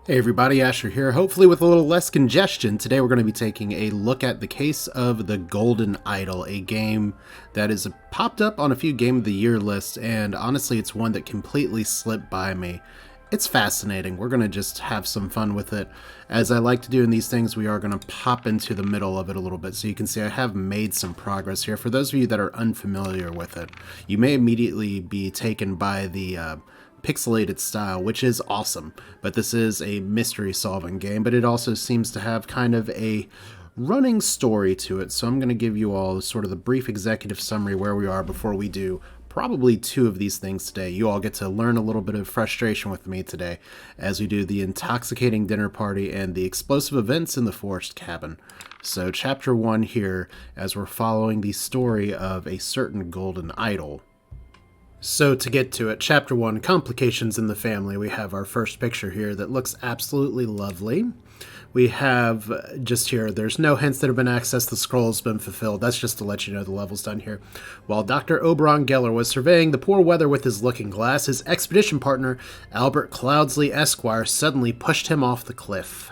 Hey everybody, Asher here, hopefully with a little less congestion. Today we're going to be taking a look at the case of The Golden Idol, a game that has popped up on a few Game of the Year lists, and honestly it's one that completely slipped by me. It's fascinating. We're going to just have some fun with it. As I like to do in these things, we are going to pop into the middle of it a little bit, so you can see I have made some progress here. For those of you that are unfamiliar with it, you may immediately be taken by the pixelated style, which is awesome, but this is a mystery solving game, but it also seems to have kind of a running story to it. So I'm going to give you all sort of the brief executive summary where we are before we do probably two of these things today. You all get to learn a little bit of frustration with me today as we do the intoxicating dinner party and the explosive events in the forest cabin. So chapter 1 here, as we're following the story of a certain golden idol. So to get to it, Chapter 1, Complications in the Family, we have our first picture here that looks absolutely lovely. We have just here, there's no hints that have been accessed, the scroll's been fulfilled. That's just to let you know the level's done here. While Dr. Oberon Geller was surveying the poor weather with his looking glass, his expedition partner, Albert Cloudsley Esquire, suddenly pushed him off the cliff.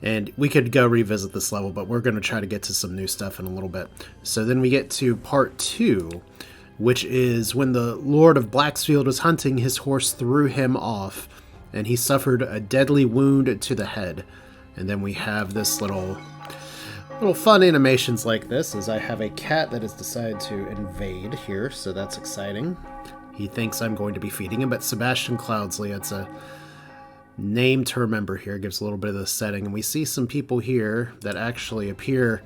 And we could go revisit this level, but we're going to try to get to some new stuff in a little bit. So then we get to part 2, which is when the Lord of Blacksfield was hunting, his horse threw him off, and he suffered a deadly wound to the head. And then we have this little fun animations like this, as I have a cat that has decided to invade here, so that's exciting. He thinks I'm going to be feeding him, but Sebastian Cloudsley, it's a name to remember here, gives a little bit of the setting. And we see some people here that actually appear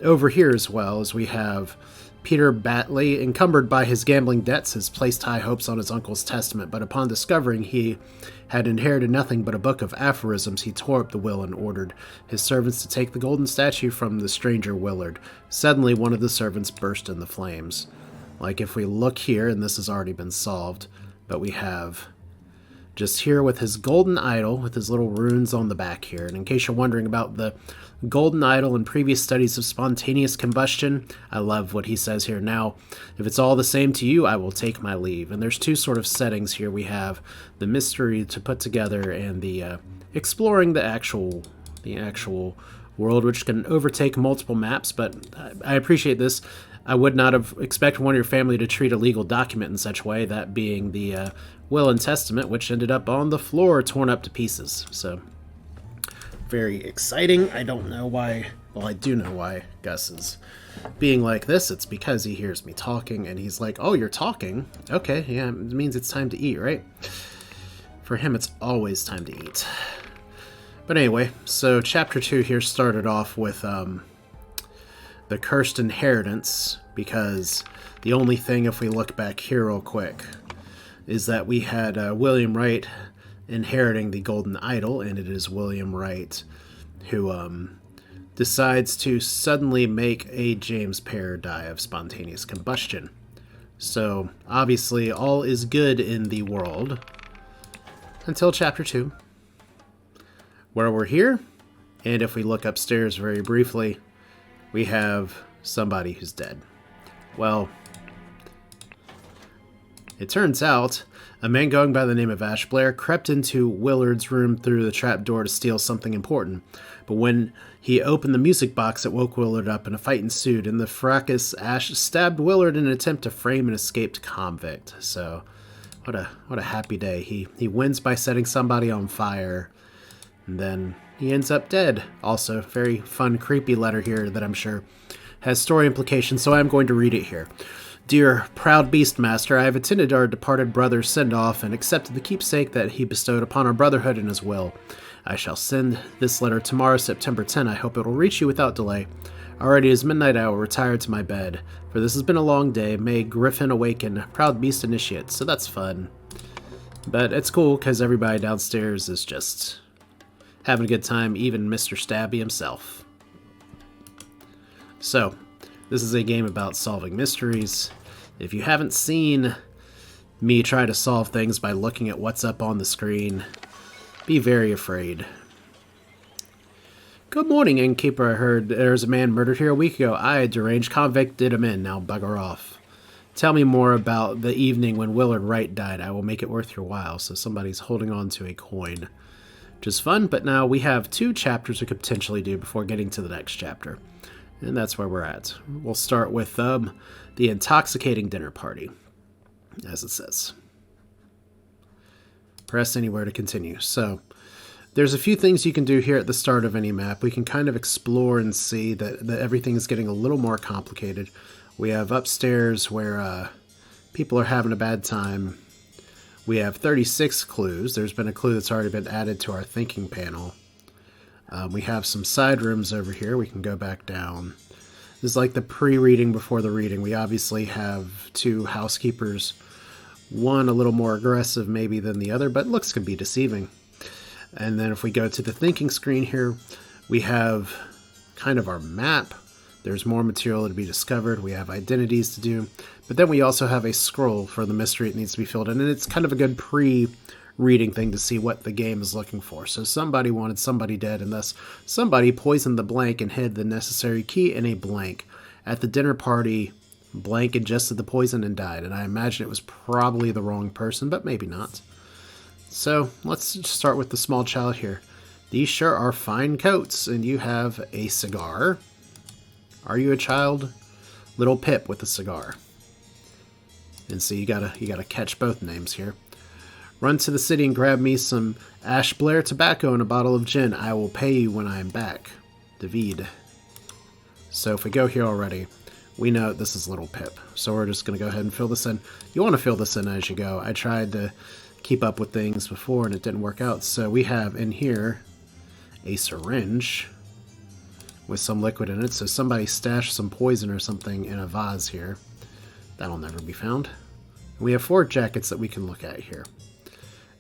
over here as well, as we have Peter Batley, encumbered by his gambling debts, has placed high hopes on his uncle's testament, but upon discovering he had inherited nothing but a book of aphorisms, he tore up the will and ordered his servants to take the golden statue from the stranger Willard. Suddenly, one of the servants burst into flames. Like if we look here, and this has already been solved, but we have just here with his golden idol, with his little runes on the back here. And in case you're wondering about the golden idol and previous studies of spontaneous combustion, I love what he says here. Now, if it's all the same to you, I will take my leave. And there's two sort of settings here. We have the mystery to put together and the exploring the actual world, which can overtake multiple maps. But I appreciate this. I would not have expected one of your family to treat a legal document in such a way, that being the will and testament, which ended up on the floor, torn up to pieces. So, very exciting. I don't know why, well, I do know why Gus is being like this. It's because he hears me talking, and he's like, oh, you're talking? Okay, yeah, it means it's time to eat, right? For him, it's always time to eat. But anyway, so chapter 2 here started off with the cursed inheritance, because the only thing, if we look back here real quick, is that we had William Wright inheriting the golden idol, and it is William Wright who decides to suddenly make a James Pair die of spontaneous combustion. So obviously all is good in the world until chapter 2, where we're here, and if we look upstairs very briefly, we have somebody who's dead. Well, it turns out a man going by the name of Ash Blair crept into Willard's room through the trapdoor to steal something important. But when he opened the music box, it woke Willard up, and a fight ensued. In the fracas, Ash stabbed Willard in an attempt to frame an escaped convict. So, what a happy day. He wins by setting somebody on fire, and then he ends up dead. Also, very fun, creepy letter here that I'm sure has story implications, so I'm going to read it here. Dear proud Beastmaster, I have attended our departed brother's send-off and accepted the keepsake that he bestowed upon our brotherhood in his will. I shall send this letter tomorrow, September 10. I hope it will reach you without delay. Already is midnight, I will retire to my bed, for this has been a long day. May Griffin awaken, proud beast initiate. So that's fun. But it's cool, because everybody downstairs is just having a good time, even Mr. Stabby himself. So, this is a game about solving mysteries. If you haven't seen me try to solve things by looking at what's up on the screen, be very afraid. Good morning, innkeeper. I heard there's a man murdered here a week ago. I, deranged convict, did him in. Now bugger off. Tell me more about the evening when Willard Wright died. I will make it worth your while. So somebody's holding on to a coin. which is fun, but now we have 2 chapters we could potentially do before getting to the next chapter. And that's where we're at. We'll start with the intoxicating dinner party, as it says. Press anywhere to continue. So there's a few things you can do here at the start of any map. We can kind of explore and see that everything is getting a little more complicated. We have upstairs where people are having a bad time. We have 36 clues. There's been a clue that's already been added to our thinking panel. We have some side rooms over here. We can go back down. This is like the pre-reading before the reading. We obviously have 2 housekeepers. One a little more aggressive maybe than the other, but looks can be deceiving. And then if we go to the thinking screen here, we have kind of our map. There's more material to be discovered. We have identities to do. But then we also have a scroll for the mystery that needs to be filled in. And it's kind of a good pre-reading thing to see what the game is looking for. So somebody wanted somebody dead, and thus somebody poisoned the blank and hid the necessary key in a blank. At the dinner party, blank ingested the poison and died. And I imagine it was probably the wrong person, but maybe not. So let's just start with the small child here. These sure are fine coats, and you have a cigar. Are you a child? Little Pip with a cigar. And so you gotta catch both names here. Run to the city and grab me some Ash Blair tobacco and a bottle of gin. I will pay you when I am back. David. So if we go here already, we know this is Little Pip. So we're just gonna go ahead and fill this in. You want to fill this in as you go. I tried to keep up with things before and it didn't work out. So we have in here a syringe with some liquid in it. So somebody stashed some poison or something in a vase here. That'll never be found. We have 4 jackets that we can look at here.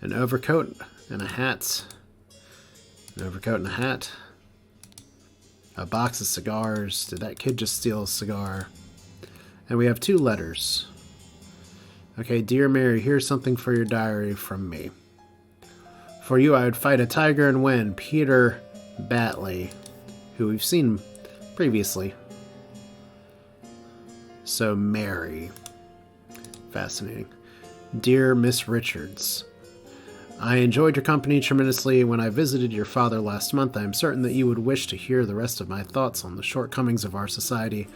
An overcoat and a hat. An overcoat and a hat. A box of cigars. Did that kid just steal a cigar? And we have 2 letters. Okay, dear Mary, here's something for your diary from me. For you, I would fight a tiger and win. Peter Batley, who we've seen previously. So, Mary. Fascinating. Dear Miss Richards, I enjoyed your company tremendously when I visited your father last month. I am certain that you would wish to hear the rest of my thoughts on the shortcomings of our society.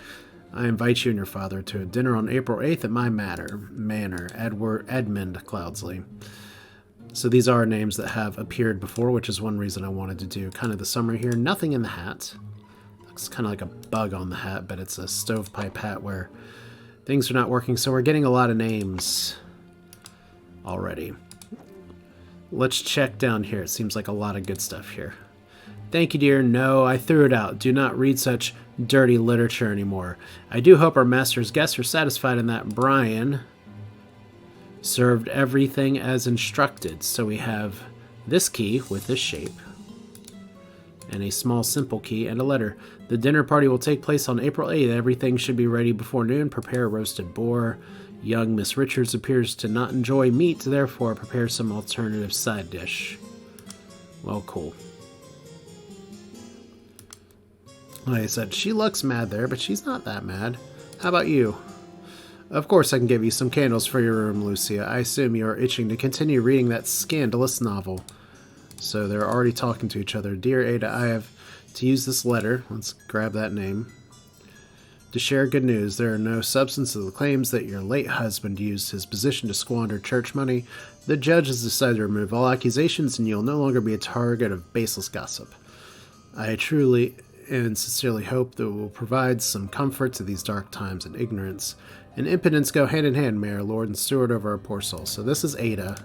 I invite you and your father to a dinner on April 8th at my manor, Edmund Cloudsley. So these are names that have appeared before, which is one reason I wanted to do kind of the summary here. Nothing in the hat. Looks kind of like a bug on the hat, but it's a stovepipe hat where things are not working. So we're getting a lot of names already. Let's check down here. It seems like a lot of good stuff here. Thank you, dear. No, I threw it out. Do not read such dirty literature anymore. I do hope our master's guests are satisfied in that Brian served everything as instructed. So we have this key with this shape, and a small simple key and a letter. The dinner party will take place on April 8th. Everything should be ready before noon. Prepare roasted boar. Young Miss Richards appears to not enjoy meat, therefore prepare some alternative side dish. Well, cool. Like I said, she looks mad there, but she's not that mad. How about you? Of course I can give you some candles for your room, Lucia. I assume you are itching to continue reading that scandalous novel. So they're already talking to each other. Dear Ada, I have to use this letter. Let's grab that name. To share good news, there are no substance to the claims that your late husband used his position to squander church money. The judge has decided to remove all accusations, and you'll no longer be a target of baseless gossip. I truly and sincerely hope that it will provide some comfort to these dark times, and ignorance and impotence go hand in hand, Mayor, Lord, and Steward over our poor souls. So this is Ada.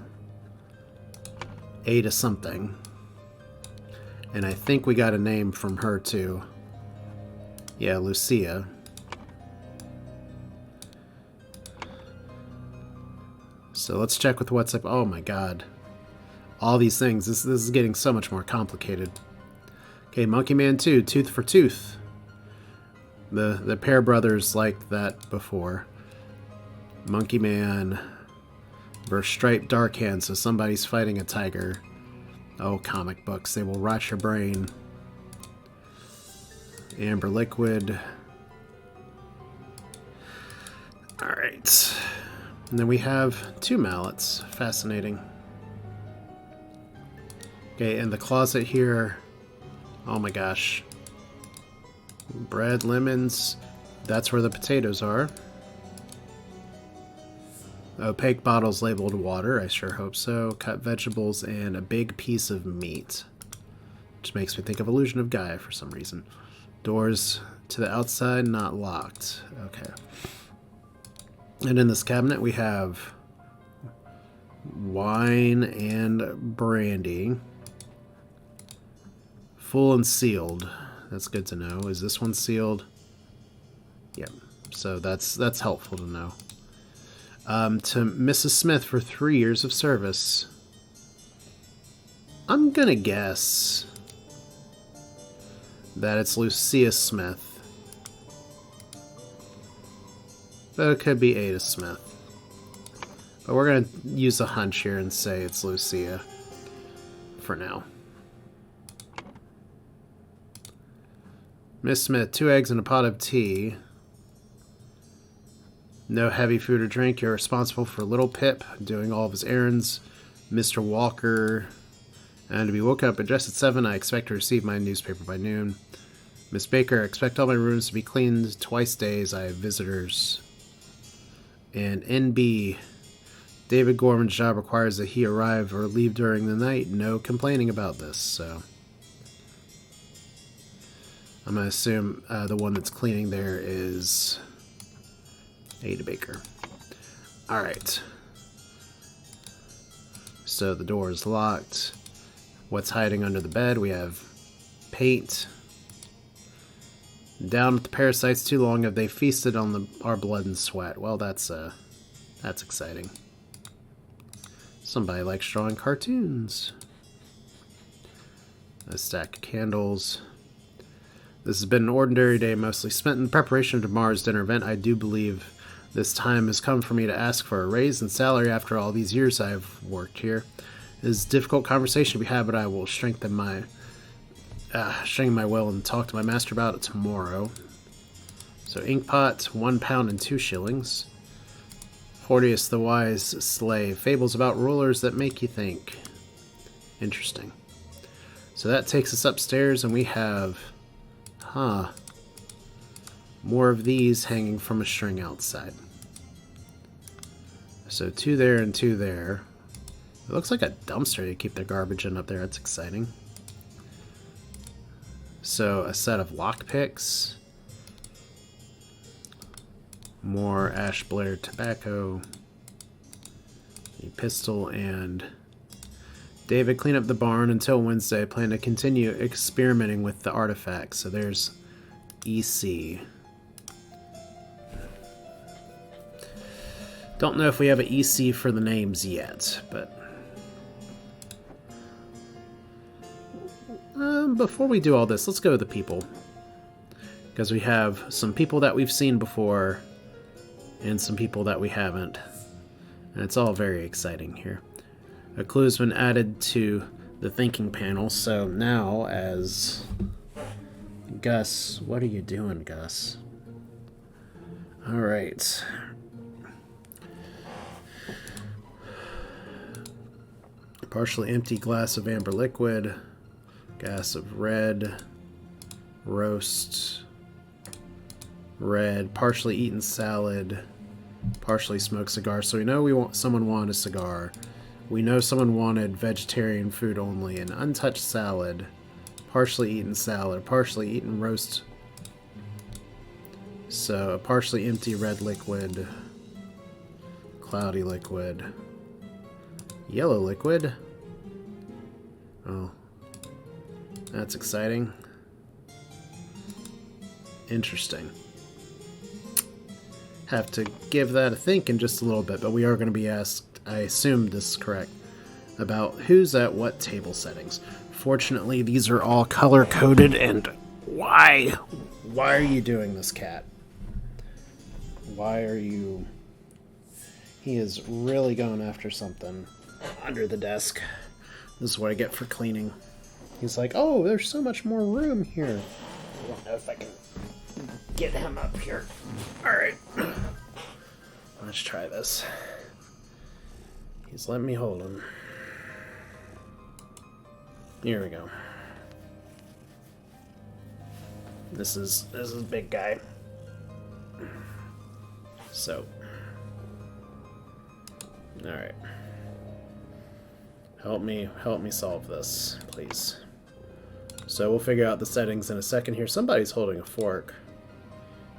Ada something. And I think we got a name from her, too. Yeah, Lucia. So let's check with what's up. Oh my god. All these things. This is getting so much more complicated. Okay, Monkey Man 2, Tooth for Tooth. The pair brothers liked that before. Monkey Man versus Striped Dark Hand, so somebody's fighting a tiger. Oh, comic books. They will rot your brain. Amber Liquid. Alright. And then we have 2 mallets. Fascinating. Okay, in the closet here, oh my gosh. Bread, lemons, that's where the potatoes are. Opaque bottles labeled water, I sure hope so. Cut vegetables and a big piece of meat. Which makes me think of Illusion of Gaia for some reason. Doors to the outside, not locked. Okay. And in this cabinet we have wine and brandy. Full and sealed. That's good to know. Is this one sealed? Yep. So that's helpful to know. To Mrs. Smith for 3 years of service. I'm gonna guess that it's Lucia Smith. But it could be Ada Smith. But we're gonna use a hunch here and say it's Lucia for now. Miss Smith, 2 eggs and a pot of tea. No heavy food or drink. You're responsible for little Pip doing all of his errands. Mr. Walker. And to be woke up and dressed at 7, I expect to receive my newspaper by noon. Miss Baker, I expect all my rooms to be cleaned twice days. I have visitors. And NB, David Gorman's job requires that he arrive or leave during the night. No complaining about this, so I'm going to assume the one that's cleaning there is Ada Baker. Alright. So the door is locked. What's hiding under the bed? We have paint. Down with the parasites too long have they feasted on our blood and sweat. Well, that's exciting. Somebody likes drawing cartoons. A stack of candles. This has been an ordinary day, mostly spent in preparation of tomorrow's dinner event. I do believe this time has come for me to ask for a raise in salary after all these years I've worked here. It is a difficult conversation to be had, but I will strengthen my will and talk to my master about it tomorrow. So inkpot, £1 and 2 shillings. Porteous the wise slave. Fables about rulers that make you think. Interesting. So that takes us upstairs, and we have, more of these hanging from a string outside. So 2 there and 2 there. It looks like a dumpster to keep their garbage in up there. That's exciting. So a set of lockpicks. More Ash Blair tobacco. A pistol and David, clean up the barn until Wednesday. I plan to continue experimenting with the artifacts. So there's EC. Don't know if we have an EC for the names yet, but before we do all this, let's go to the people. Because we have some people that we've seen before and some people that we haven't. And it's all very exciting here. A clue has been added to the thinking panel, so now as Gus, what are you doing, Gus? Alright. Partially empty glass of amber liquid. Glass of red. Roast. Red. Partially eaten salad. Partially smoked cigar. So we know someone wanted a cigar. We know someone wanted vegetarian food only. An untouched salad. Partially eaten salad. Partially eaten roast. So a partially empty red liquid. Cloudy liquid. Yellow liquid. Oh. That's exciting. Interesting. Have to give that a think in just a little bit, but we are going to be asked, I assume this is correct, about who's at what table settings. Fortunately, these are all color-coded, and why? Why are you doing this, cat? Why are you... He is really going after something under the desk. This is what I get for cleaning. He's like, oh, there's so much more room here. I don't know if I can get him up here. Alright. Let's try this. He's letting me hold him. Here we go. This is big guy. So, all right. Help me solve this, please. So we'll figure out the settings in a second here. Somebody's holding a fork.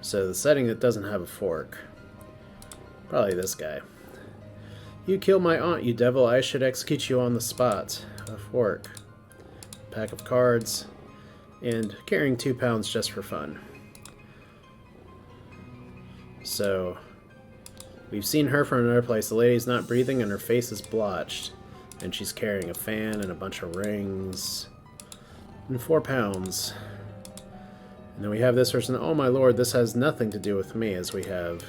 So the setting that doesn't have a fork, probably this guy. You killed my aunt, you devil. I should execute you on the spot. A fork, pack of cards, and carrying 2 pounds just for fun. So, we've seen her from another place. The lady's not breathing and her face is blotched. And she's carrying a fan and a bunch of rings. And 4 pounds. And then we have this person. Oh my lord, this has nothing to do with me, as we have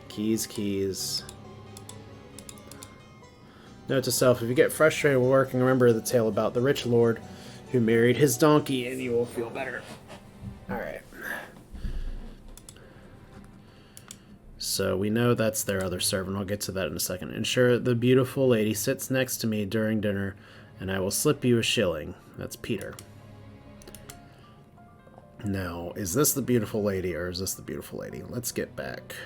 keys. Note to self, if you get frustrated with working, remember the tale about the rich lord who married his donkey, and you will feel better. Alright. So we know that's their other servant. I'll get to that in a second. Ensure the beautiful lady sits next to me during dinner, and I will slip you a shilling. That's Peter. Now, is this the beautiful lady, or is this the beautiful lady? Let's get back.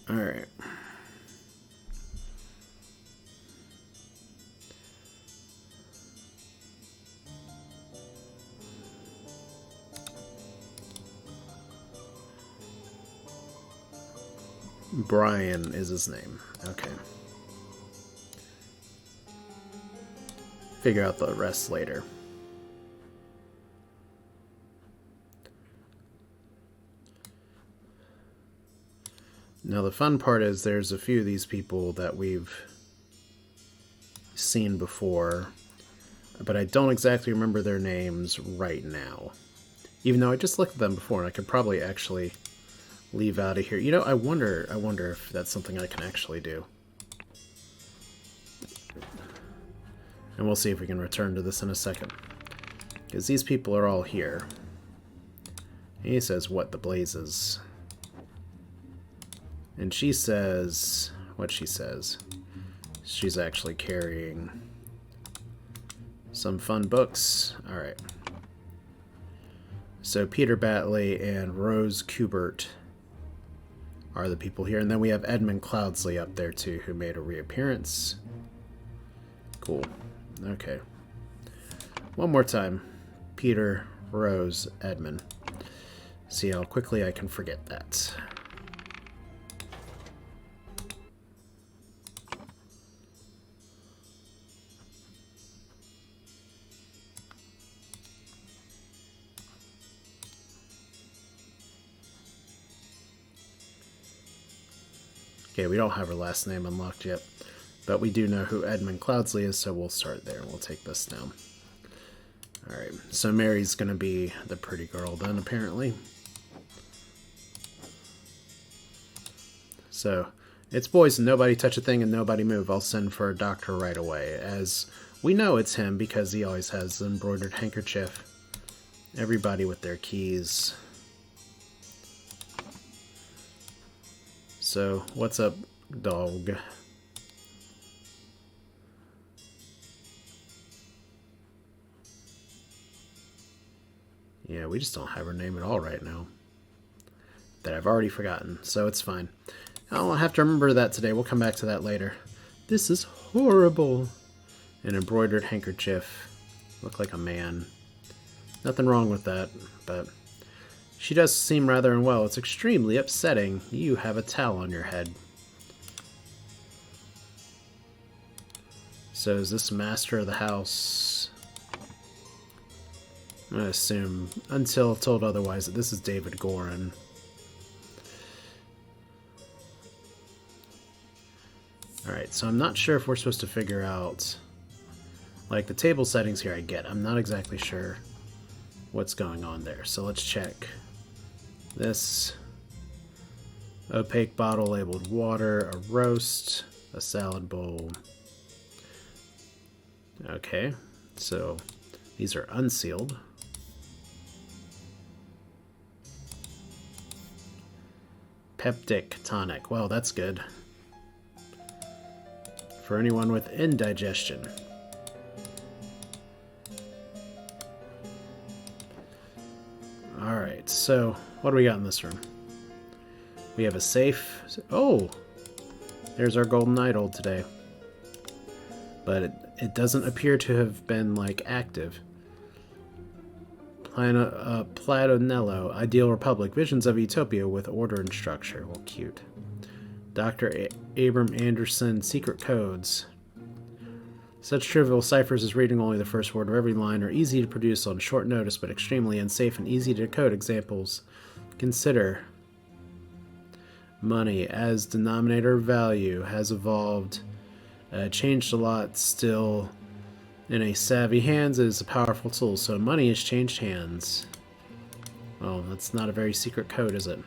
Alright. Brian is his name. Okay. Figure out the rest later. Now the fun part is there's a few of these people that we've seen before, but I don't exactly remember their names right now. Even though I just looked at them before, and I could probably actually leave out of here. You know, I wonder if that's something I can actually do. And we'll see if we can return to this in a second. Because these people are all here. And he says, what the blazes? And she says, what she says? She's actually carrying some fun books. Alright. So Peter Batley and Rose Kubert are the people here. And then we have Edmund Cloudsley up there too, who made a reappearance. Cool. Okay. One more time. Peter, Rose, Edmund. See how quickly I can forget that. Okay, we don't have her last name unlocked yet, but we do know who Edmund Cloudsley is, so we'll start there. We'll take this down. Alright, so Mary's going to be the pretty girl then, apparently. So, it's poison. Nobody touch a thing and nobody move. I'll send for a doctor right away. As we know it's him because he always has the embroidered handkerchief. Everybody with their keys. So, what's up, dog? Yeah, we just don't have her name at all right now. That I've already forgotten, so it's fine. I'll have to remember that today. We'll come back to that later. This is horrible. An embroidered handkerchief. Look like a man. Nothing wrong with that, but she does seem rather unwell. It's extremely upsetting. You have a towel on your head. So is this master of the house? I'm going to assume, until told otherwise, that this is David Gorin. Alright, so I'm not sure if we're supposed to figure out... Like, the table settings here I get. I'm not exactly sure what's going on there. So let's check. This opaque bottle labeled water, a roast, a salad bowl. Okay, so these are unsealed. Peptic tonic. Well, that's good. for anyone with indigestion. Alright, so what do we got in this room? We have a safe. Oh! There's our golden idol today. But it doesn't appear to have been, like, active. Platonello, Ideal Republic, Visions of Utopia with Order and Structure. Well, cute. Dr. Abram Anderson, Secret Codes. Such trivial ciphers as reading only the first word of every line are easy to produce on short notice, but extremely unsafe and easy to decode. Examples. Consider. Money as denominator value has evolved, changed a lot, still in a savvy hands. It is a powerful tool, so money has changed hands. Well, that's not a very secret code, is it?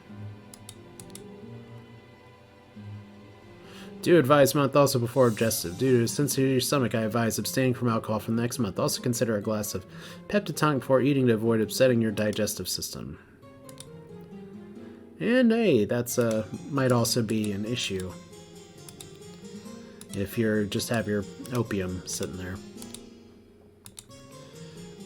Do advise month also before digestive. Due to a sensitivity to your stomach, I advise abstaining from alcohol for the next month. Also consider a glass of peptitonic before eating to avoid upsetting your digestive system. And hey, that's might also be an issue if you're just have your opium sitting there.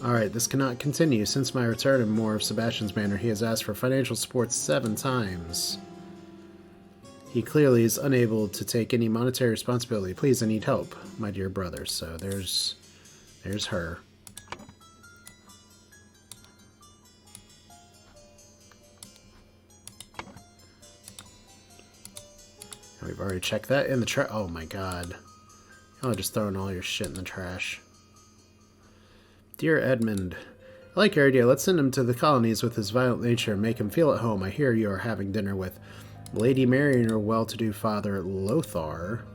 Alright, this cannot continue. Since my return in more of Sebastian's manner, he has asked for financial support 7 times. He clearly is unable to take any monetary responsibility. Please, I need help, my dear brother. So there's her. We've already checked that in the trash. Oh my god. Y'all just throwing all your shit in the trash. Dear Edmund, I like your idea. Let's send him to the colonies with his violent nature and make him feel at home. I hear you are having dinner with Lady Mary and her well-to-do father, Lothar.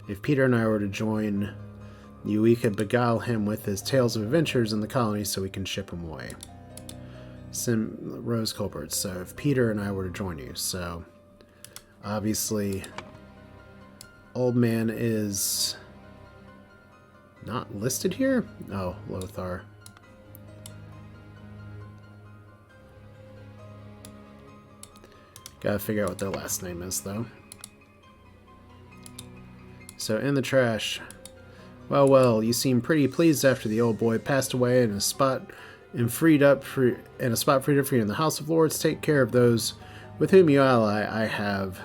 If Peter and I were to join you, we could beguile him with his tales of adventures in the colonies so we can ship him away. Rose Colbert. So if Peter and I were to join you, so obviously old man is not listed here? Oh, Lothar. Gotta figure out what their last name is, though. So, in the trash. Well, well, you seem pretty pleased after the old boy passed away and a spot freed up for you in the House of Lords. Take care of those with whom you ally. I have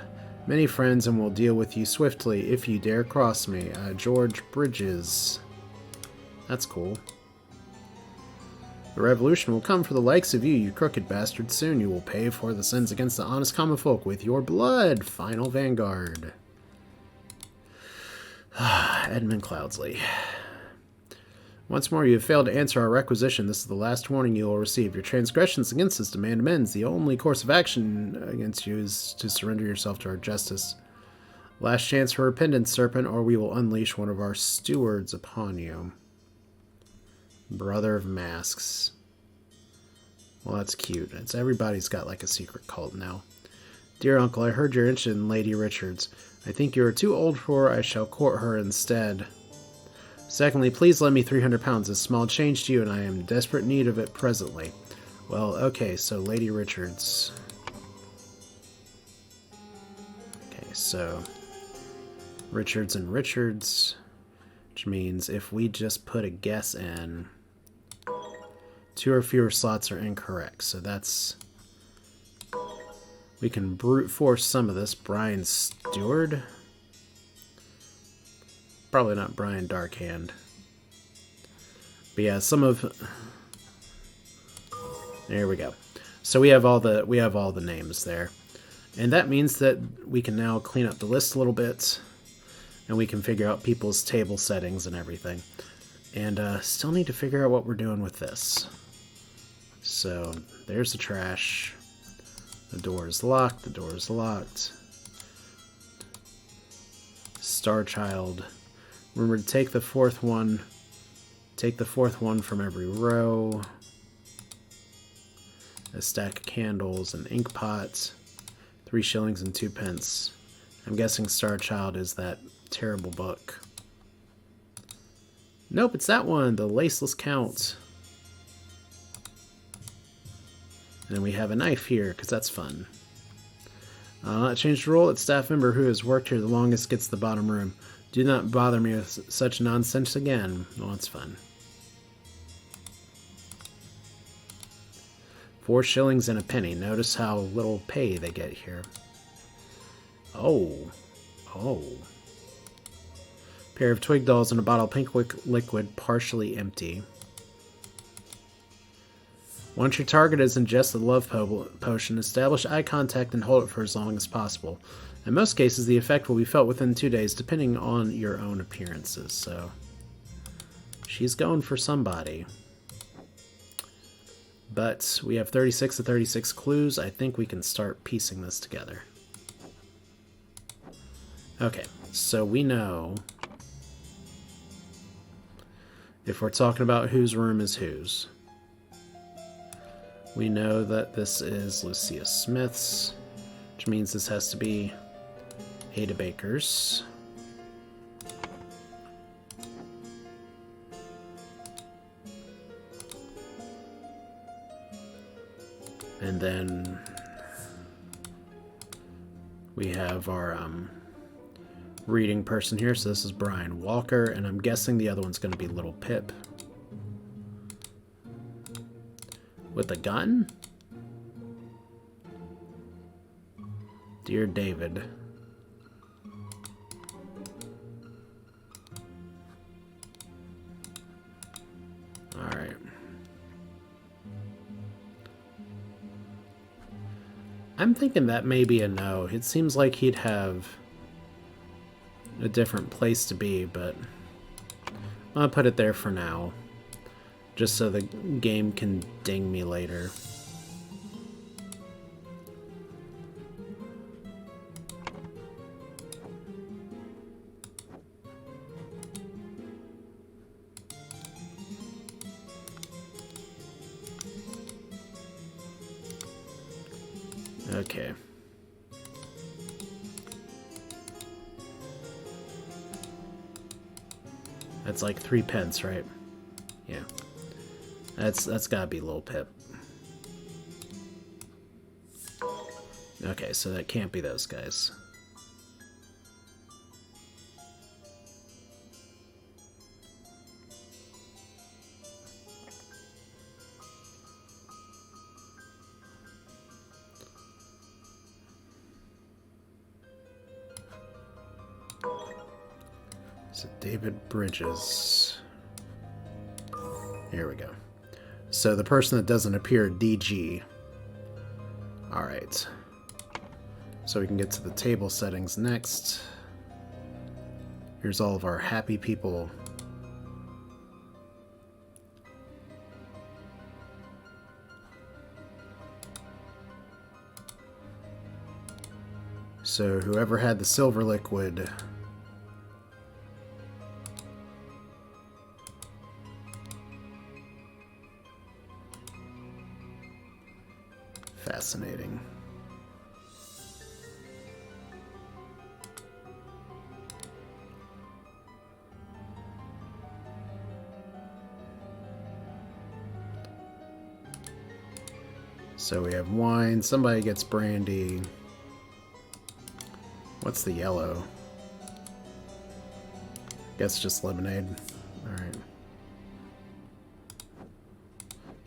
many friends and will deal with you swiftly if you dare cross me. George Bridges. That's cool. The revolution will come for the likes of you, you crooked bastard. Soon you will pay for the sins against the honest common folk with your blood. Final Vanguard. Edmund Cloudsley. Once more, you have failed to answer our requisition. This is the last warning you will receive. Your transgressions against us demand amends. The only course of action against you is to surrender yourself to our justice. Last chance for repentance, serpent, or we will unleash one of our stewards upon you. Brother of Masks. Well, that's cute. Everybody's got like a secret cult now. Dear uncle, I heard you're interested in Lady Richards. I think you are too old for her. I shall court her instead. Secondly, please lend me 300 pounds. It's small change to you, and I am in desperate need of it presently. Well, okay, so Lady Richards. Okay, so Richards and Richards, which means if we just put a guess in, 2 or fewer slots are incorrect. So that's... we can brute force some of this. Brian Stewart? Probably not Brian Darkhand. But yeah, some of... there we go. So we have all the names there. And that means that we can now clean up the list a little bit. And we can figure out people's table settings and everything. And still need to figure out what we're doing with this. So there's the trash. The door is locked. The door is locked. Star Child. Remember to take the fourth one. Take the fourth one from every row. A stack of candles, an ink pot, 3 shillings and 2 pence. I'm guessing Star Child is that terrible book. Nope, it's that one, the Laceless Count. And then we have a knife here, because that's fun. Not change the rule. It's staff member who has worked here the longest gets the bottom room. Do not bother me with such nonsense again. Oh, it's fun. 4 shillings and a penny. Notice how little pay they get here. Oh. Oh. Pair of twig dolls and a bottle of pink liquid partially empty. Once your target has ingested the love potion, establish eye contact and hold it for as long as possible. In most cases, the effect will be felt within 2 days, depending on your own appearances. So, she's going for somebody. But we have 36 to 36 clues. I think we can start piecing this together. Okay, so we know if we're talking about whose room is whose. We know that this is Lucia Smith's, which means this has to be Ada Baker's. And then we have our reading person here. So this is Brian Walker, and I'm guessing the other one's going to be Little Pip. With a gun? Dear David. Alright. I'm thinking that may be a no. It seems like he'd have a different place to be, but I'll put it there for now. Just so the game can ding me later. Okay. That's like 3 pence, right? Yeah. That's gotta be Lil Pip. Okay, so that can't be those guys. So David Bridges. Here we go. So the person that doesn't appear, DG. Alright. So we can get to the table settings next. Here's all of our happy people. So whoever had the silver liquid... Fascinating. So we have wine, somebody gets brandy. What's the yellow? Guess just lemonade. Alright.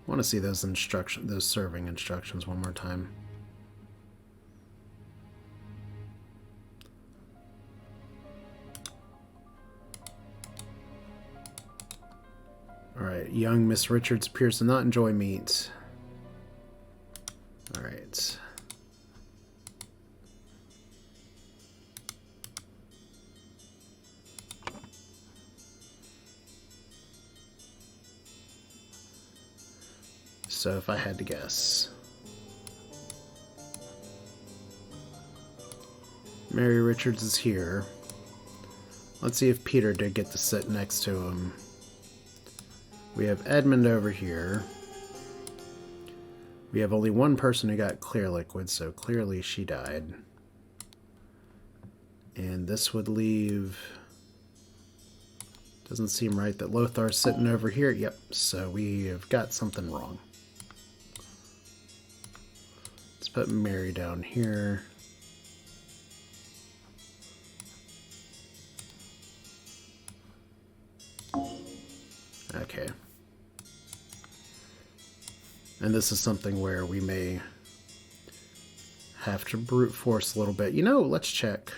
I want to see those those serving instructions one more time. Alright, young Miss Richards appears to not enjoy meat. Alright. So if I had to guess. Mary Richards is here. Let's see if Peter did get to sit next to him. We have Edmund over here. We have only one person who got clear liquid, so clearly she died. And this would leave... Doesn't seem right that Lothar's sitting over here. Yep, so we have got something wrong. Let's put Mary down here. Okay. And this is something where we may have to brute force a little bit. You know, let's check.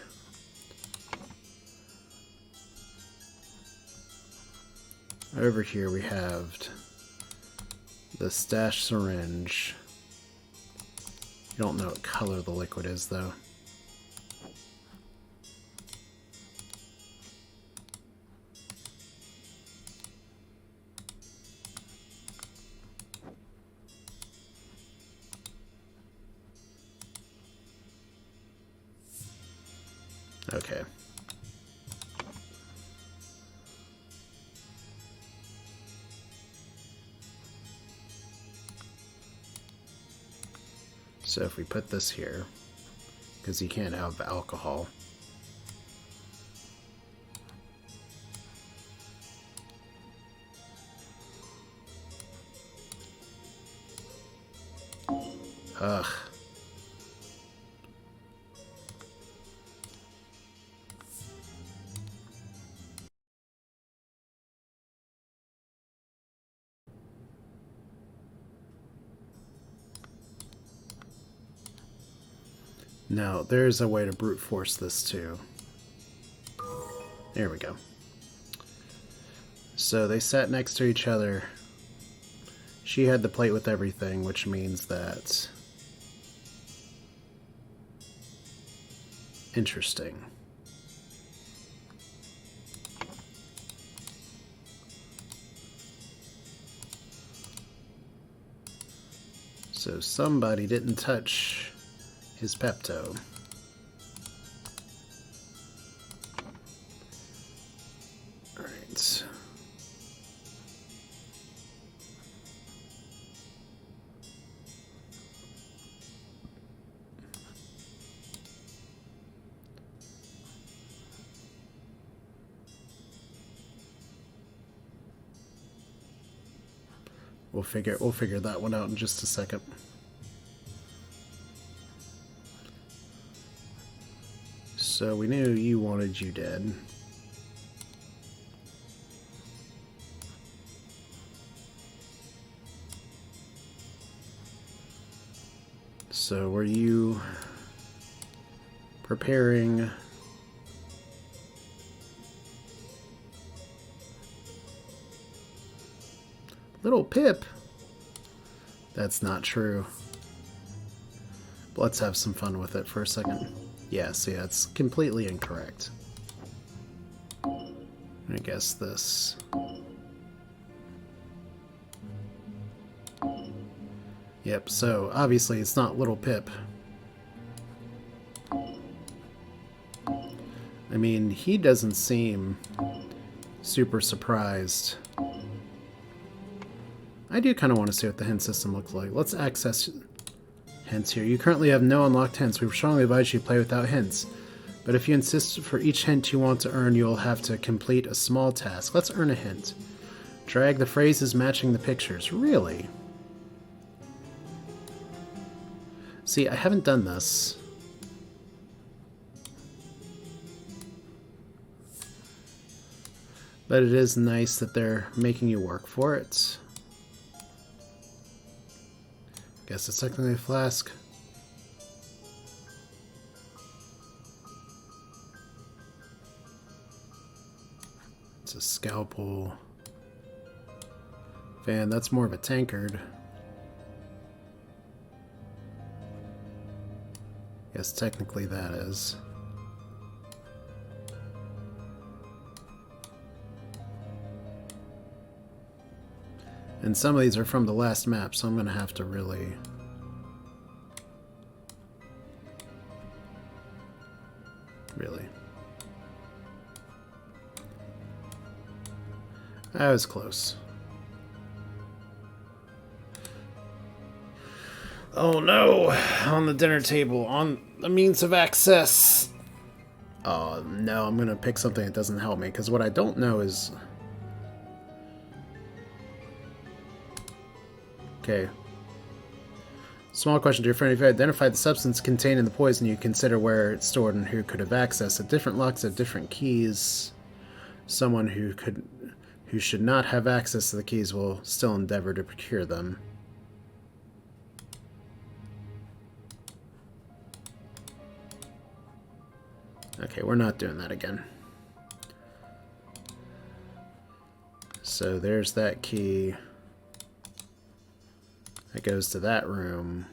Over here we have the stash syringe. You don't know what color the liquid is, though. Okay. So if we put this here, because you can't have alcohol. Ugh. Now, there's a way to brute force this too. There we go. So they sat next to each other. She had the plate with everything, which means that... Interesting. So somebody didn't touch his Pepto. Alright. We'll figure that one out in just a second. So we knew you wanted you dead. So were you preparing Little Pip? That's not true. But let's have some fun with it for a second. Yes, yeah, it's completely incorrect. I guess this. Yep, so obviously it's not Little Pip. I mean, he doesn't seem super surprised. I do kind of want to see what the hint system looks like. Let's access hints here. You currently have no unlocked hints. We strongly advise you to play without hints. But if you insist for each hint you want to earn, you'll have to complete a small task. Let's earn a hint. Drag the phrases matching the pictures. Really? See, I haven't done this. But it is nice that they're making you work for it. Guess it's technically a flask. It's a scalpel. Van, that's more of a tankard. Yes, technically that is. And some of these are from the last map, so I'm going to have to really... I was close. Oh no! On the dinner table, on the means of access! Oh no, I'm going to pick something that doesn't help me, because what I don't know is... Okay. Small question to your friend. If you identified the substance contained in the poison, you consider where it's stored and who could have access it. Different locks have different keys. Someone who could who should not have access to the keys will still endeavor to procure them. Okay, we're not doing that again. So there's that key. That goes to that room.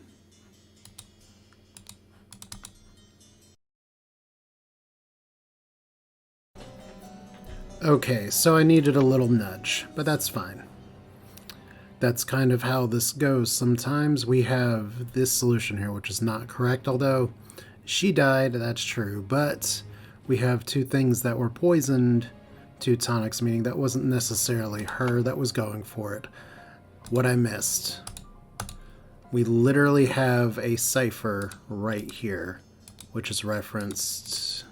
Okay, so I needed a little nudge, but that's fine. That's kind of how this goes. Sometimes we have this solution here, which is not correct, although she died, that's true, but we have two things that were poisoned, two tonics, meaning that wasn't necessarily her that was going for it. What I missed. We literally have a cipher right here, which is referenced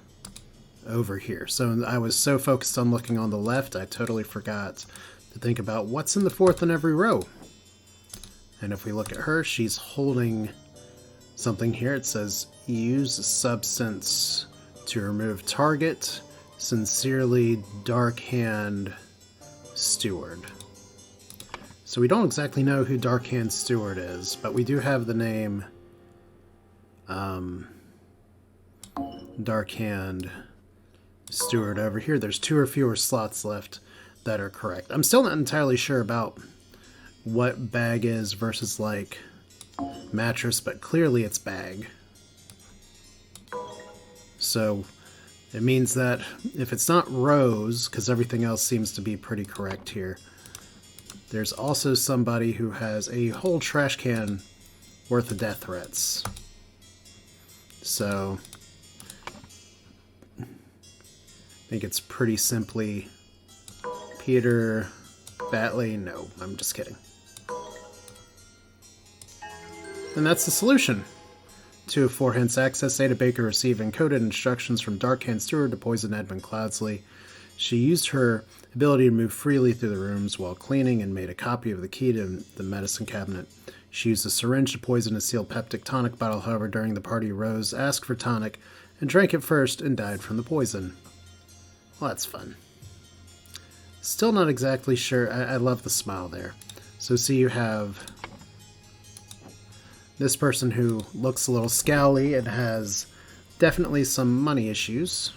over here. So I was so focused on looking on the left, I totally forgot to think about what's in the fourth in every row. And if we look at her, she's holding something here. It says, use substance to remove target. Sincerely, Dark Hand Steward. So we don't exactly know who Dark Hand Steward is, but we do have the name Dark Hand Steward over here. There's 2 or fewer slots left that are correct. I'm still not entirely sure about what bag is versus like mattress, but clearly it's bag. So it means that if it's not Rose, because everything else seems to be pretty correct here, there's also somebody who has a whole trash can worth of death threats. So I think it's pretty simply Peter Batley. No, I'm just kidding. And that's the solution. 2 of 4 hints access. Ada Baker received encoded instructions from Dark Hand Steward to poison Edmund Cloudsley. She used her ability to move freely through the rooms while cleaning and made a copy of the key to the medicine cabinet. She used a syringe to poison a sealed peptic tonic bottle. However, during the party, Rose asked for tonic and drank it first and died from the poison. Well, that's fun. Still not exactly sure. I love the smile there. So see, you have this person who looks a little scowly and has definitely some money issues.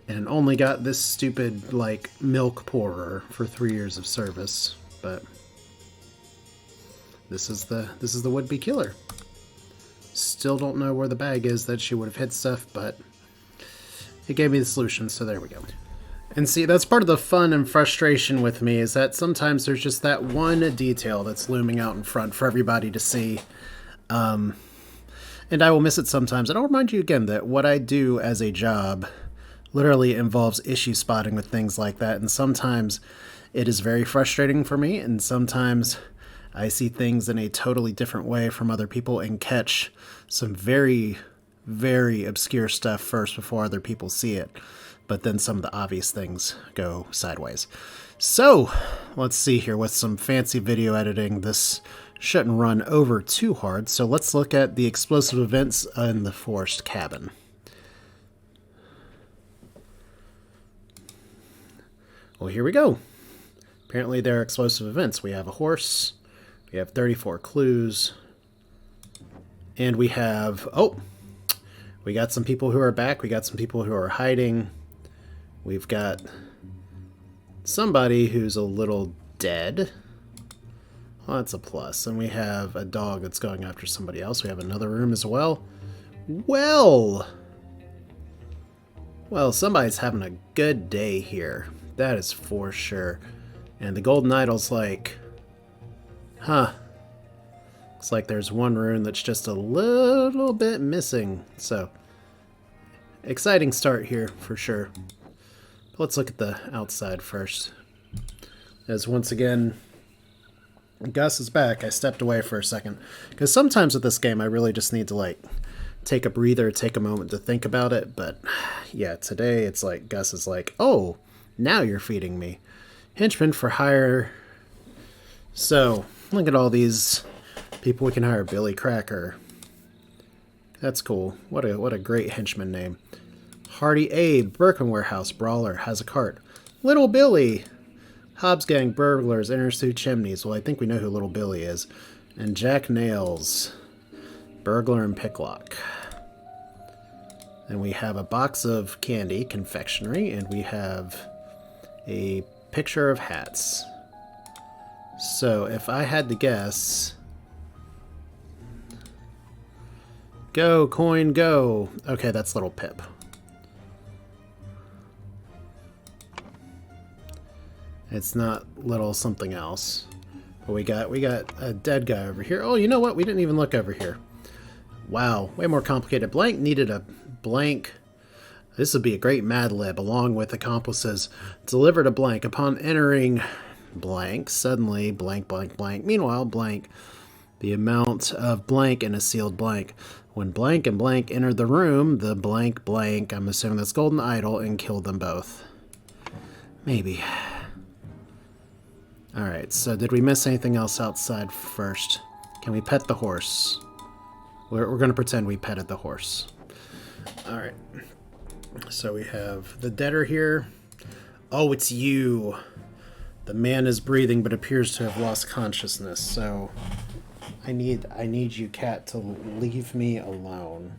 And only got this stupid, like, milk pourer for 3 years of service. But this is the would-be killer. Still don't know where the bag is that she would have hid stuff, but it gave me the solution, so there we go. And see, that's part of the fun and frustration with me, is that sometimes there's just that one detail that's looming out in front for everybody to see. And I will miss it sometimes. And I'll remind you again that what I do as a job literally involves issue spotting with things like that. And sometimes it is very frustrating for me, and sometimes I see things in a totally different way from other people and catch some very, very obscure stuff first before other people see it. But then some of the obvious things go sideways. So, let's see here. With some fancy video editing, this shouldn't run over too hard. So let's look at the explosive events in the forced cabin. Well, here we go. Apparently there are explosive events. We have a horse. We have 34 clues. And we have... oh! We got some people who are back. We got some people who are hiding. We've got somebody who's a little dead. Well, that's a plus. And we have a dog that's going after somebody else. We have another room as well. Well, somebody's having a good day here. That is for sure. And the golden idol's like, huh. Looks like there's one rune that's just a little bit missing. So, exciting start here for sure. But let's look at the outside first. As once again, Gus is back. I stepped away for a second. Because sometimes with this game, I really just need to, like, take a breather, take a moment to think about it. But, yeah, today it's like Gus is like, oh, now you're feeding me. Henchman for hire. So, look at all these people we can hire. Billy Cracker. That's cool. What a great henchman name. Hardy Abe, Birkin Warehouse Brawler, has a cart. Little Billy, Hobbs Gang Burglars, enters through chimneys. Well, I think we know who Little Billy is. And Jack Nails, Burglar and Picklock. And we have a box of candy, confectionery, and we have a picture of hats. So, if I had to guess... Go, coin, go! Okay, that's Little Pip. It's not little something else. But we got a dead guy over here. Oh, you know what? We didn't even look over here. Wow, way more complicated. Blank needed a blank. This would be a great Mad Lib, along with accomplices. Delivered a blank upon entering blank. Suddenly, blank, blank, blank. Meanwhile, blank. The amount of blank in a sealed blank. When blank and blank entered the room, the blank blank, I'm assuming that's Golden Idol, and killed them both. Maybe. Alright, so did we miss anything else outside first? Can we pet the horse? We're going to pretend we petted the horse. Alright. So we have the debtor here. Oh, it's you. The man is breathing but appears to have lost consciousness, so I need you, cat, to leave me alone.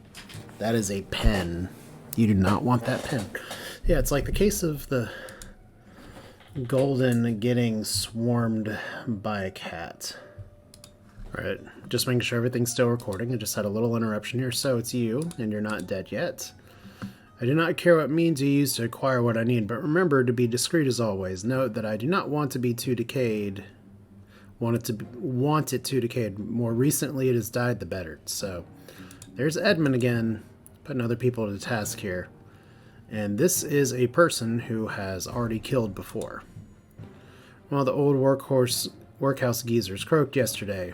That is a pen. You do not want that pen. Yeah, it's like the case of the Golden getting swarmed by a cat. Alright, just making sure everything's still recording. I just had a little interruption here. So it's you, and you're not dead yet. I do not care what means you use to acquire what I need, but remember to be discreet as always. Note that I do not want to be too decayed. Want it too decayed. More recently it has died, the better. So there's Edmund again, putting other people to task here. And this is a person who has already killed before. While the old workhouse geezers croaked yesterday,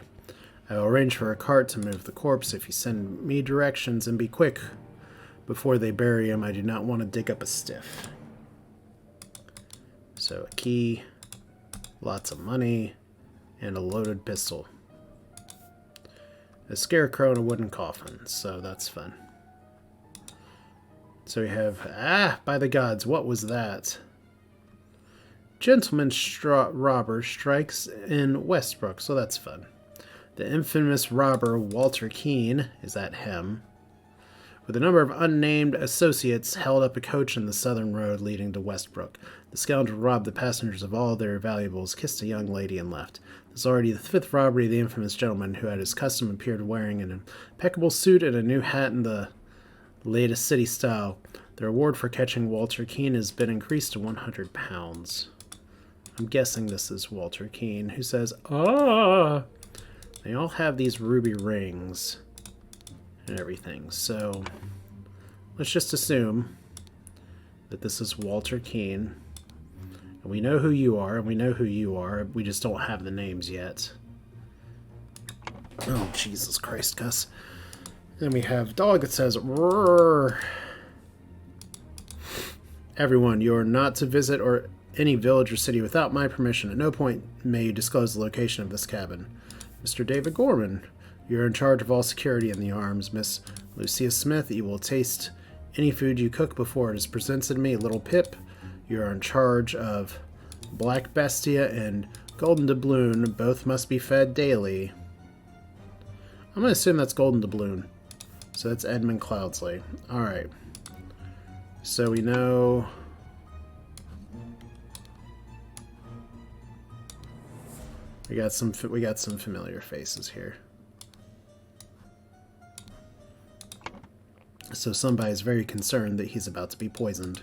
I will arrange for a cart to move the corpse if you send me directions, and be quick before they bury him. I do not want to dig up a stiff. So a key, lots of money, and a loaded pistol. A scarecrow and a wooden coffin, so that's fun. So we have, by the gods, what was that? Gentleman robber strikes in Westbrook, so that's fun. The infamous robber Walter Keene, is that him? With a number of unnamed associates, held up a coach in the southern road leading to Westbrook. The scoundrel robbed the passengers of all their valuables, kissed a young lady, and left. This is already the fifth robbery of the infamous gentleman, who at his custom appeared wearing an impeccable suit and a new hat in the latest city style. The reward for catching Walter Keene has been increased to 100 pounds. I'm guessing this is Walter Keene, who says, "Ah!" They all have these ruby rings and everything, so let's just assume that this is Walter Keene. And we know who you are, and we know who you are. We just don't have the names yet. Oh, Jesus Christ, Gus. Then we have dog that says, "Roar." Everyone, you are not to visit or any village or city without my permission. At no point may you disclose the location of this cabin. Mr. David Gorman, you're in charge of all security in the arms. Miss Lucia Smith, you will taste any food you cook before it is presented to me. Little Pip, you are in charge of Black Bestia and Golden Doubloon. Both must be fed daily. I'm going to assume that's Golden Doubloon. So that's Edmund Cloudsley. Alright. So we know... We got some familiar faces here. So somebody's very concerned that he's about to be poisoned.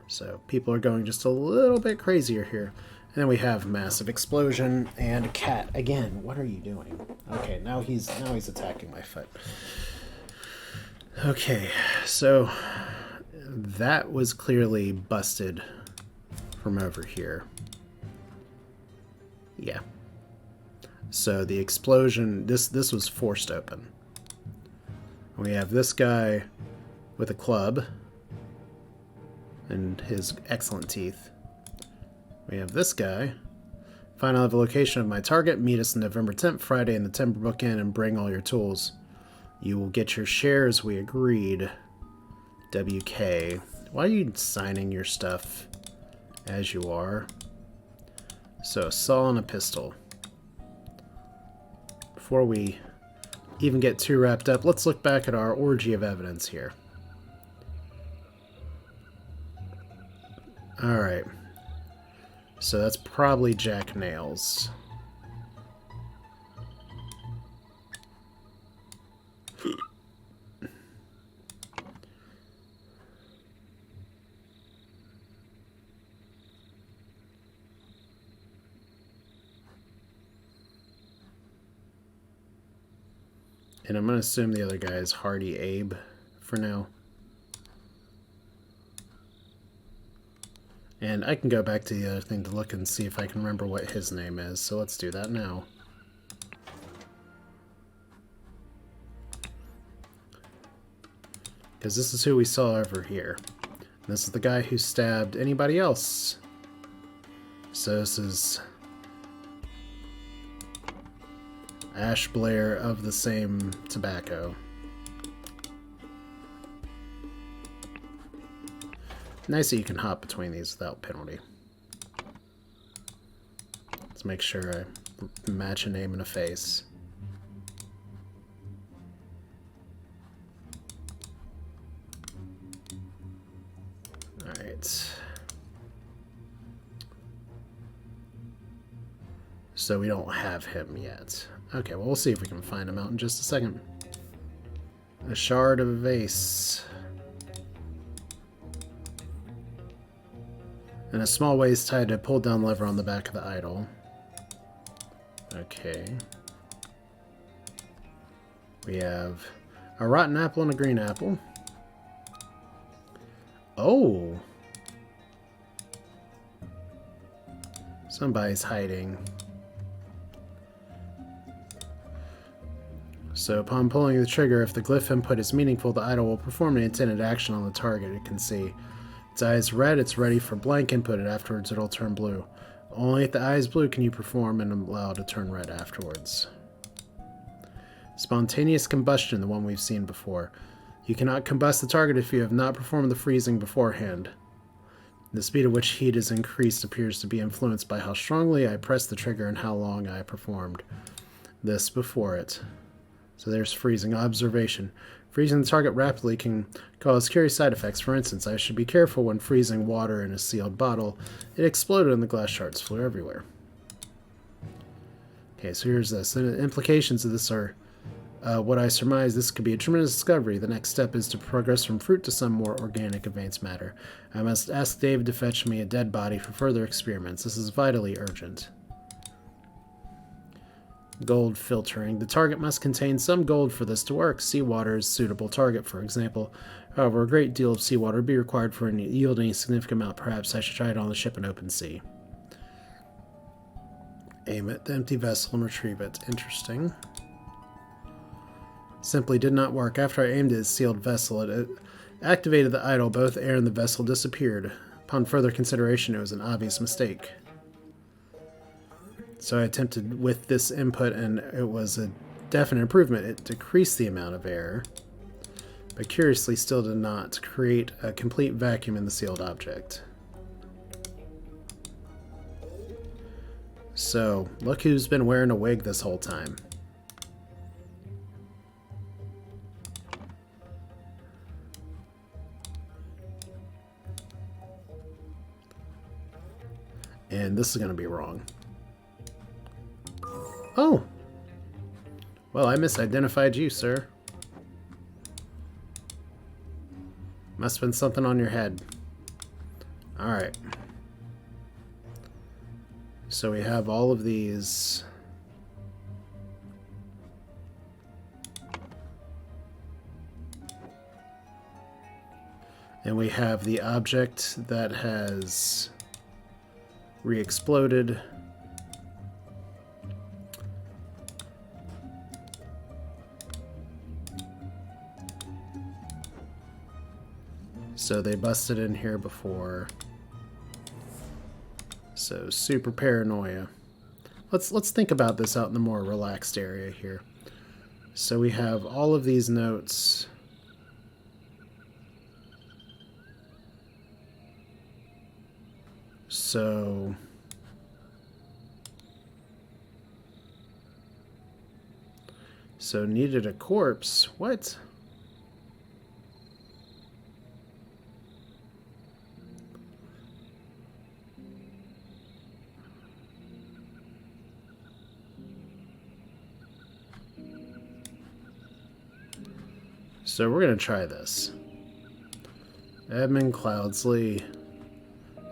So people are going just a little bit crazier here. And then we have massive explosion and a cat again. What are you doing? Okay, now he's attacking my foot. Okay, so that was clearly busted from over here. Yeah. So the explosion, this was forced open. We have this guy with a club and his excellent teeth. We have this guy. Find out the location of my target. Meet us November 10th, Friday in the Timberbrook Inn, and bring all your tools. You will get your shares, we agreed. WK. Why are you signing your stuff as you are? So, saw and a pistol. Before we even get too wrapped up, let's look back at our orgy of evidence here. Alright. So that's probably Jack Nails. And I'm going to assume the other guy is Hardy Abe for now. And I can go back to the other thing to look and see if I can remember what his name is. So let's do that now. Because this is who we saw over here. And this is the guy who stabbed anybody else. So this is Ash Blair of the same tobacco. Nice that you can hop between these without penalty. Let's make sure I match a name and a face. Alright. So we don't have him yet. Okay, well, we'll see if we can find him out in just a second. A shard of a vase. And a small waist tied to a pull-down lever on the back of the idol. Okay. We have a rotten apple and a green apple. Oh! Somebody's hiding. So upon pulling the trigger, if the glyph input is meaningful, the idol will perform an intended action on the target it can see. Its eye is red, it's ready for blank input, and afterwards it'll turn blue. Only if the eye is blue can you perform and allow it to turn red afterwards. Spontaneous combustion, the one we've seen before. You cannot combust the target if you have not performed the freezing beforehand. The speed at which heat is increased appears to be influenced by how strongly I press the trigger and how long I performed this before it. So there's freezing. Observation. Freezing the target rapidly can cause curious side effects. For instance, I should be careful when freezing water in a sealed bottle. It exploded and the glass shards flew everywhere. Okay, so here's this. And the implications of this are what I surmise this could be a tremendous discovery. The next step is to progress from fruit to some more organic advanced matter. I must ask David to fetch me a dead body for further experiments. This is vitally urgent. Gold filtering. The target must contain some gold for this to work. Seawater is a suitable target, for example. However, a great deal of seawater would be required for yielding a significant amount. Perhaps I should try it on the ship in open sea. Aim at the empty vessel and retrieve it. Interesting. Simply did not work. After I aimed at the sealed vessel, it activated the idol. Both air and the vessel disappeared. Upon further consideration, it was an obvious mistake. So I attempted with this input, and it was a definite improvement. It decreased the amount of air, but curiously still did not create a complete vacuum in the sealed object. So, look who's been wearing a wig this whole time. And this is going to be wrong. Oh! Well, I misidentified you, sir. Must have been something on your head. Alright. So we have all of these. And we have the object that has re-exploded. So they busted in here before. So super paranoia. Let's think about this out in the more relaxed area here. So we have all of these notes. So needed a corpse. What? So we're going to try this. Edmund Cloudsley.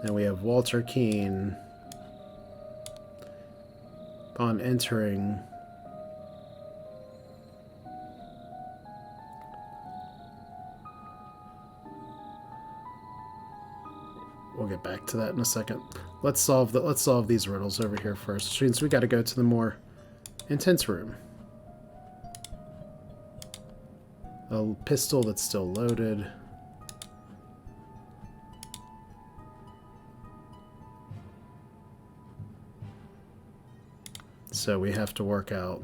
And we have Walter Keane. Upon entering... We'll get back to that in a second. Let's solve these riddles over here first. Which means we got to go to the more intense room. A pistol that's still loaded. So we have to work out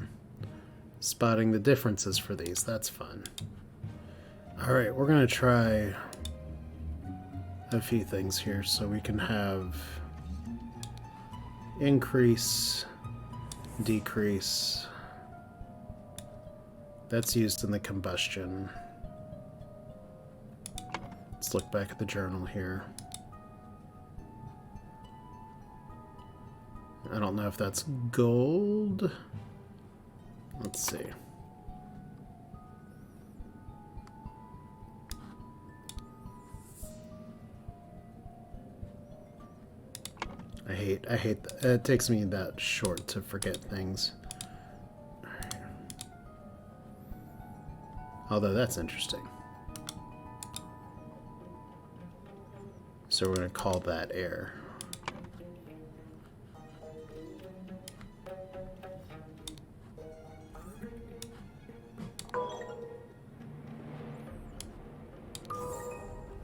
spotting the differences for these. That's fun. Alright, we're going to try a few things here. So we can have increase, decrease. That's used in the combustion. Let's look back at the journal here. I don't know if that's gold. Let's see. I hate that. It takes me that short to forget things. Although that's interesting. So we're going to call that air.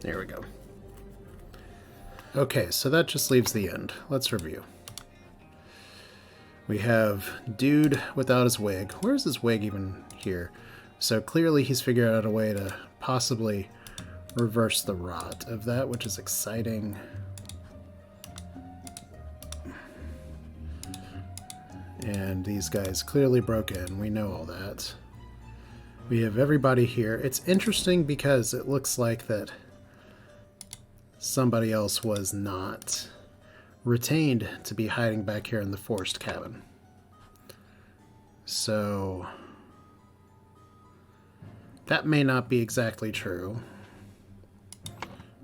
There we go. Okay, so that just leaves the end. Let's review. We have dude without his wig. Where's his wig even here? So clearly he's figured out a way to possibly reverse the rot of that, which is exciting. And these guys clearly broke in. We know all that. We have everybody here. It's interesting because it looks like that somebody else was not retained to be hiding back here in the forced cabin. So that may not be exactly true.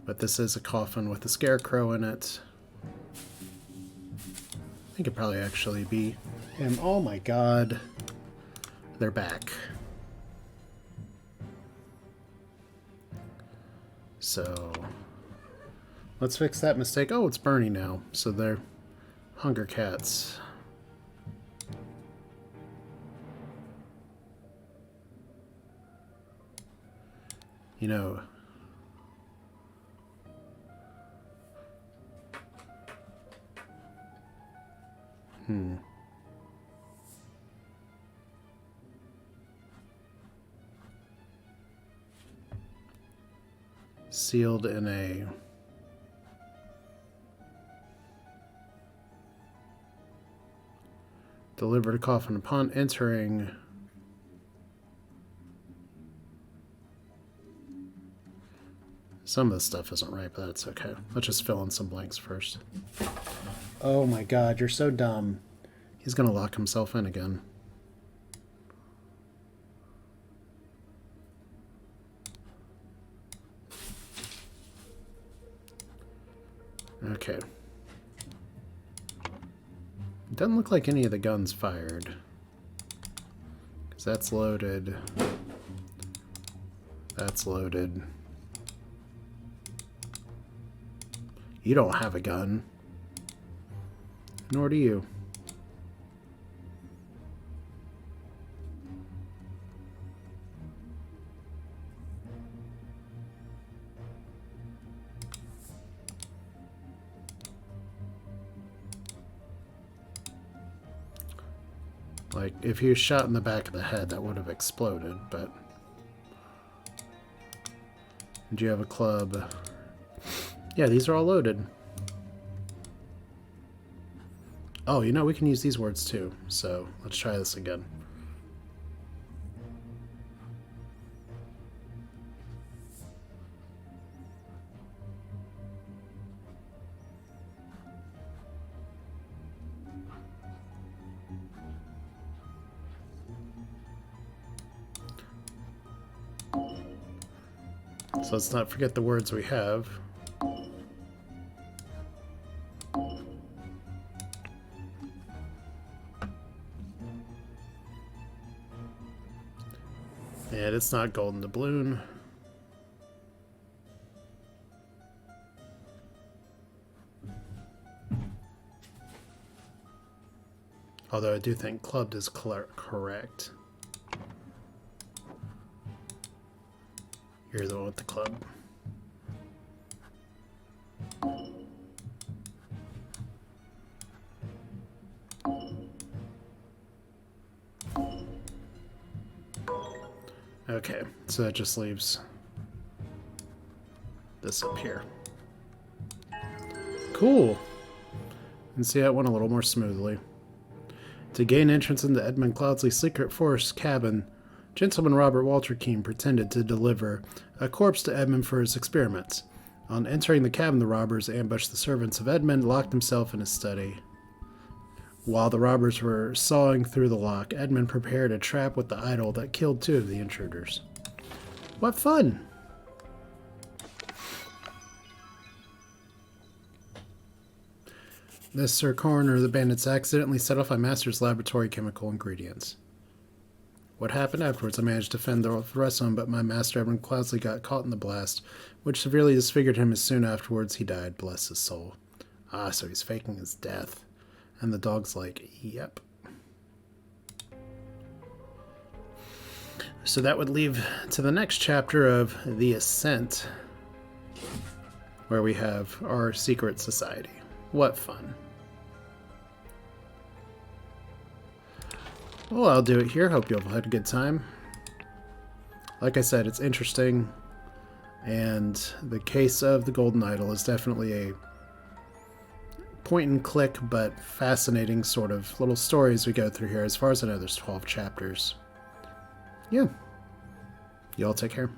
But this is a coffin with a scarecrow in it. I think it'd probably actually be him. Oh my god. They're back. So let's fix that mistake. Oh, it's Bernie now. So they're Hunger Cats. You know, sealed in a delivered a coffin upon entering. Some of the stuff isn't right, but that's okay. Let's just fill in some blanks first. Oh my god, you're so dumb. He's gonna lock himself in again. Okay. Doesn't look like any of the guns fired. Because that's loaded. That's loaded. You don't have a gun. Nor do you. Like, if he was shot in the back of the head, that would have exploded, but... Do you have a club? Yeah, these are all loaded. Oh, you know, we can use these words too. So let's try this again. So let's not forget the words we have. And it's not golden doubloon. Although I do think clubbed is correct. You're the one with the club. Okay, so that just leaves this up here. Cool. And see, that went a little more smoothly. To gain entrance into Edmund Cloudsley's secret forest cabin, Gentleman Robert Walter Keene pretended to deliver a corpse to Edmund for his experiments. On entering the cabin, the robbers ambushed the servants of Edmund, locked himself in his study. While the robbers were sawing through the lock, Edmund prepared a trap with the idol that killed 2 of the intruders. What fun! This Sir Coroner, the bandits accidentally set off my master's laboratory chemical ingredients. What happened afterwards, I managed to fend the rest of them, but my master, Edmund Cloudsley, got caught in the blast, which severely disfigured him as soon afterwards he died, bless his soul. Ah, so he's faking his death. And the dog's like, yep. So that would lead to the next chapter of The Ascent, where we have our secret society. What fun. Well, I'll do it here. Hope you all had a good time. Like I said, it's interesting. And the case of the Golden Idol is definitely a point and click, but fascinating sort of little stories we go through here. As far as I know, there's 12 chapters. Yeah. You all take care.